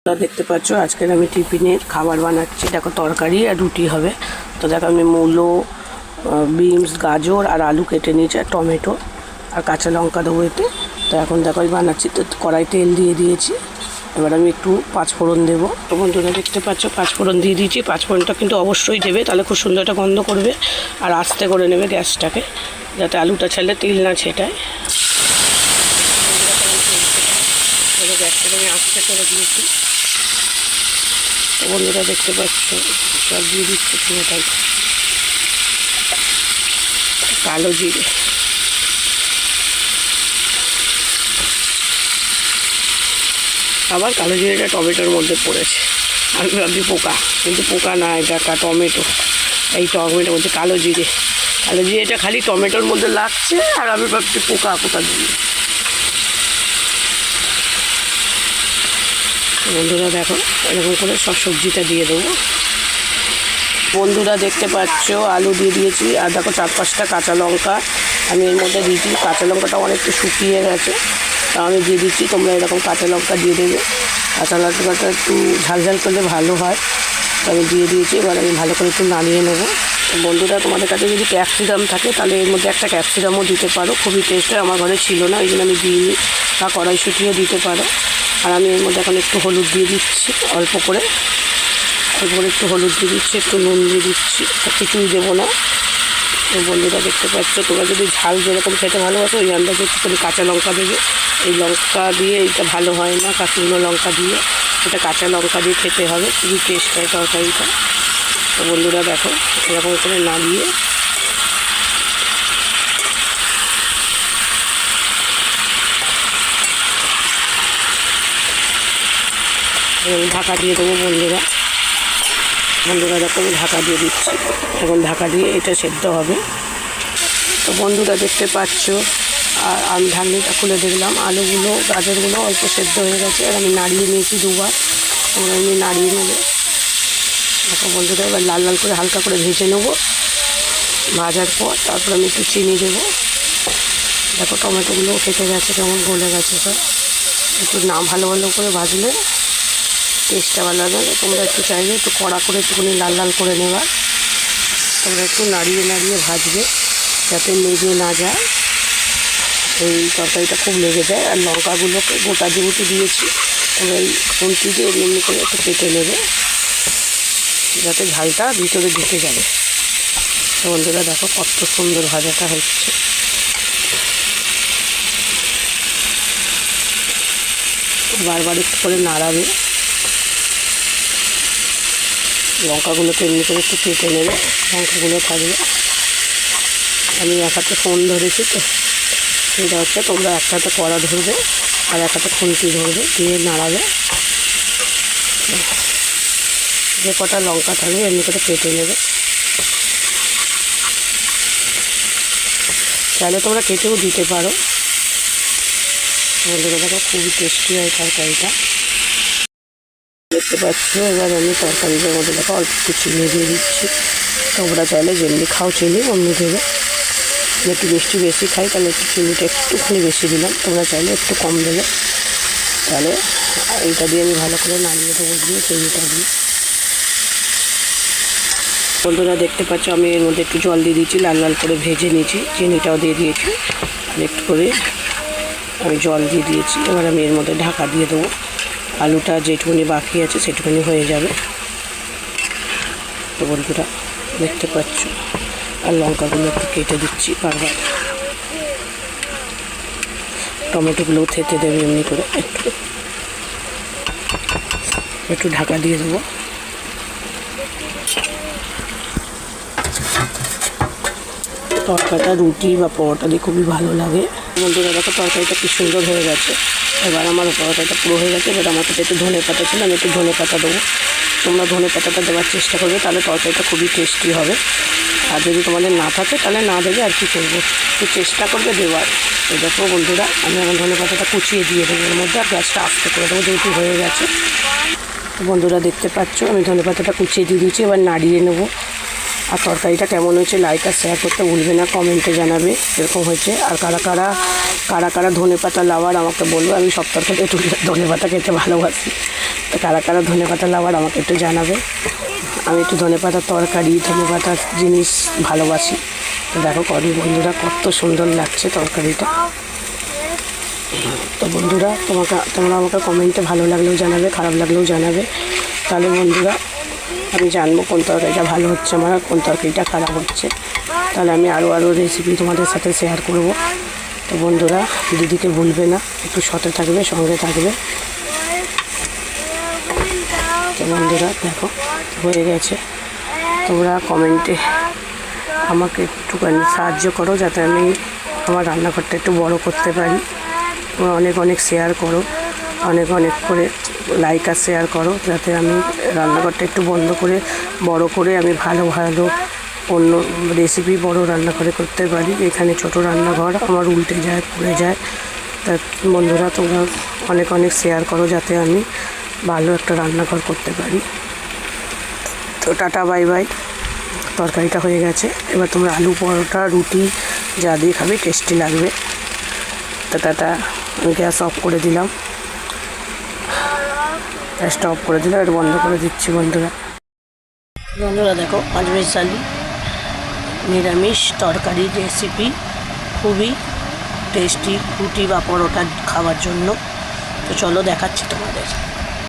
দেখতে পাচ্ছ আজকের আমি টিফিনের খাবার বানাচ্ছি। দেখো তরকারি আর রুটি হবে। তো দেখো আমি মূলো, বিনস, গাজর আর আলু কেটে নিয়েছি, আর টমেটো আর কাঁচা লঙ্কা দেবো এতে। তো এখন দেখো আমি বানাচ্ছি। তো কড়াই তেল দিয়ে দিয়েছি, এবার আমি একটু পাঁচফোড়ন দেবো। তো বন্ধুরা দেখতে পাচ্ছ পাঁচফোড়ন দিয়ে দিয়েছি। পাঁচফোড়নটা কিন্তু অবশ্যই দেবে, তাহলে খুব সুন্দর একটা গন্ধ করবে। আর আস্তে করে নেবে গ্যাসটাকে, যাতে আলুটা ছাড়লে তেল না ছেটায়। গ্যাসটাকে আমি আস্তে করে দিয়েছি। বন্ধুরা দেখতে পাচ্ছ সব দিয়ে দিচ্ছে পুরোটাই। কালো জিরে, আবার কালো জিরেটা টমেটোর মধ্যে পড়েছে। আমি ভাবছি পোকা, কিন্তু পোকা না, এটা টমেটো। এই টমেটোর মধ্যে কালো জিরেটা খালি টমেটোর মধ্যে লাগছে, আর আমি ভাবছি পোকা দিয়ে। বন্ধুরা দেখো এরকম করে সব সবজিটা দিয়ে দেবো। বন্ধুরা দেখতে পাচ্ছ আলু দিয়ে দিয়েছি, আর দেখো 4-5টা কাঁচা লঙ্কা আমি এর মধ্যে দিয়েছি। কাঁচা লঙ্কাটা অনেকটা শুকিয়ে গেছে, তা আমি দিয়ে দিচ্ছি। তোমরা এরকম কাঁচা লঙ্কা দিয়ে দেবে। কাঁচা লঙ্কাটা একটু ঝাল করলে ভালো হয়, তো আমি দিয়ে দিয়েছি। এবার আমি ভালো করে একটু নাড়িয়ে নেবো। বন্ধুরা তোমাদের কাছে যদি ক্যাপসিকাম থাকে তাহলে এর মধ্যে একটা ক্যাপসিকামও দিতে পারো, খুবই টেস্ট হয়। আমার ঘরে ছিল না, ওই জন্য আমি দিইনি। বা কড়াইশুঁটিও দিতে পারো। আর আমি এর মধ্যে এখন একটু হলুদ দিয়ে দিচ্ছি, অল্প করে একটু হলুদ দিয়ে দিচ্ছি, একটু নুন দিয়ে দিচ্ছি, কিছুই দেবো না। তো বন্ধুরা দেখতে পাচ্ছ, তোমরা যদি ঝাল যেরকম খেতে ভালোবাসো ওই আন্দাজে একটুখানি কাঁচা লঙ্কা দেবে। এই লঙ্কা দিয়ে এইটা ভালো হয় না, শুকনো লঙ্কা দিয়ে, এটা কাঁচা লঙ্কা দিয়ে খেতে হবে, খুবই টেস্ট হয় তরকারিটা। তো বন্ধুরা দেখো এরকম করে নাড়িয়ে ঢাকা দিয়ে দেবো। বন্ধুরা দেখো আমি ঢাকা দিয়ে দিচ্ছি। এখন ঢাকা দিয়ে এটা সেদ্ধ হবে। তো বন্ধুরা দেখতে পাচ্ছ, আর আমি ঢাকনিটা খুলে দেখলাম আলুগুলো, গাজরগুলো অল্প সেদ্ধ হয়ে গেছে। আর আমি নাড়িয়ে নিয়েছি দুবার, তোমরা এমনি নাড়িয়ে নেবে। দেখো বন্ধুরা এবার লাল লাল করে হালকা করে ভেজে নেবো। ভাজার পর তারপর আমি একটু চিনি দেবো। দেখো টমেটোগুলোও কেটে গেছে, কেমন গলে গেছে সব। একটু ভালো করে ভাজলে টেস্টটা ভালো হবে। তোমরা একটু চাইলে একটু কড়া করে একটুখানি লাল করে নেবা। তোমরা একটু নাড়িয়ে ভাজবে, যাতে লেগে না যায়। এই তরকারিটা খুব লেগে যায়। আর লঙ্কাগুলোকে গোটা যেহেতু দিয়েছি, তোমরা এই খুন্তি দিয়ে এমনি করে একটু কেটে নেবে, যাতে ঝালটা ভিতরে ঢুকে যাবে। তো বন্ধুরা দেখো কত সুন্দর ভাজাটা হচ্ছে। বারবার একটু করে নাড়াবে। লঙ্কাগুলোকে এমনি করে একটু কেটে নেবে, লঙ্কাগুলো থাকবে। আমি এক হাতে ফোন ধরেছি, তো সেটা হচ্ছে তোমরা এক হাতে কড়া ধরবে আর এক হাতে খুন্তি ধরবে, দিয়ে নাড়াবে। যে কটা লঙ্কা থাকবে এমনি করে কেটে নেবে। চাইলে তোমরা কেটেও দিতে পারো। বন্ধুরা দেখো খুবই টেস্টি হয় তরকারিটা। দেখতে পাচ্ছ এবার আমি তরকারিটার মধ্যে দেখো অল্প একটু চিনি দিয়ে দিচ্ছি। তোমরা চাইলে যেমনি খাও চিনি অমনি দেবে। একটু মিষ্টি বেশি খাই তাহলে একটু চিনিটা একটুখানি বেশি দিলাম, তোমরা চাইলে একটু কম দেবে। তাহলে এইটা দিয়ে আমি ভালো করে নাড়িয়ে দেবো, দিয়ে চিনিটা দিয়ে। বন্ধুরা দেখতে পাচ্ছ আমি এর মধ্যে একটু জল দিয়ে দিয়েছি, লাল করে ভেজে নিয়েছি। চিনিটাও দিয়ে দিয়েছি, আর একটু করে আমি জল দিয়ে দিয়েছি। এবার আমি এর মধ্যে ঢাকা দিয়ে দেবো। আলুটা যেটুকুনি বাকি আছে সেটুকুনি হয়ে যাবে। তো বন্ধুরা দেখতে পাচ্ছ, আর লঙ্কাগুলো একটু কেটে দিচ্ছি বারবার। টমেটোগুলোও থেতে দেবে এমনি করে। একটু ঢাকা দিয়ে দেবো। তরকারিটা রুটি বা পরোটা দিয়ে খুবই ভালো লাগে। বন্ধুরা দেখো তরকারিটা কি সুন্দর হয়ে গেছে। এবার আমার পরোটাটা পুরো হয়ে গেছে। এবার আমার কাছে একটু ধনে পাতা ছিল, আমি একটু ধনে পাতা দেবো। তোমরা ধনে পাতাটা দেওয়ার চেষ্টা করবে, তাহলে তরকারিটা খুবই টেস্টি হবে। আর যদি তোমাদের না থাকে তাহলে না দেবে, আর কি করবো, একটু চেষ্টা করবে দেওয়ার। তো দেখো বন্ধুরা আমি আমার ধনে পাতাটা কুচিয়ে দিয়ে দেবো এর মধ্যে, আর গ্যাসটা আস্তে করে দেবো যেহেতু হয়ে গেছে। বন্ধুরা দেখতে পাচ্ছ আমি ধনে পাতাটা কুচিয়ে দিয়ে দিয়েছি। এবার নাড়িয়ে নেবো। আর তরকারিটা কেমন হয়েছে লাইক আর শেয়ার করতে ভুলবে না, কমেন্টে জানাবে এরকম হয়েছে। আর কারা ধনে পাতা লাভার আমাকে বলবে। আমি সব তরকারিতে একটু ধনে পাতা খেতে ভালোবাসি। তো কারা কারা ধনেপাতা লাভার আমাকে একটু জানাবে। আমি একটু ধনেপাতার তরকারি, ধনেপাতার জিনিস ভালোবাসি। তো দেখো বন্ধুরা কত সুন্দর লাগছে তরকারিটা। তো বন্ধুরা তোমরা আমাকে কমেন্টে ভালো লাগলেও জানাবে, খারাপ লাগলেও জানাবে। তাহলে বন্ধুরা আমি জানবো কোন তরকারিটা ভালো হচ্ছে আমার, কোন তরকারিটা খারাপ হচ্ছে। তাহলে আমি আরও রেসিপি তোমাদের সাথে শেয়ার করব। তো বন্ধুরা দিদিকে ভুলবে না, একটু সাথে থাকবে, সঙ্গে থাকবে। তো বন্ধুরা দেখো হয়ে গেছে। তোমরা কমেন্টে আমাকে একটুখানি সাহায্য করো যাতে আমি আমার রান্নাঘরটা একটু বড় করতে পারি। তোমরা অনেক অনেক শেয়ার করো, অনেক অনেক করে লাইক আর শেয়ার করো, যাতে আমি রান্নাঘরটা একটু বড় করে আমি ভালো ভালো অন্য রেসিপি বড় রান্নাঘরে করতে পারি। এখানে ছোট রান্নাঘর আমার উল্টে যায়, পড়ে যায়। তা বন্ধুরা তোমরা অনেক অনেক শেয়ার করো যাতে আমি ভালো একটা রান্নাঘর করতে পারি। তো টাটা বাই বাই। তরকারিটা হয়ে গেছে। এবার তোমরা আলু পরোটা, রুটি যা দিয়ে খাবে টেস্টি লাগবে। তো টাটা। আমি গ্যাস অফ করে দিলাম, গ্যাসটা অফ করে দিলাম, এটা বন্ধ করে দিচ্ছি। বন্ধুরা দেখো পাঁচমিশালি নিরামিষ তরকারি রেসিপি, খুবই টেস্টি রুটি বা পরোটা খাওয়ার জন্য। তো চলো দেখাচ্ছি তোমাদের।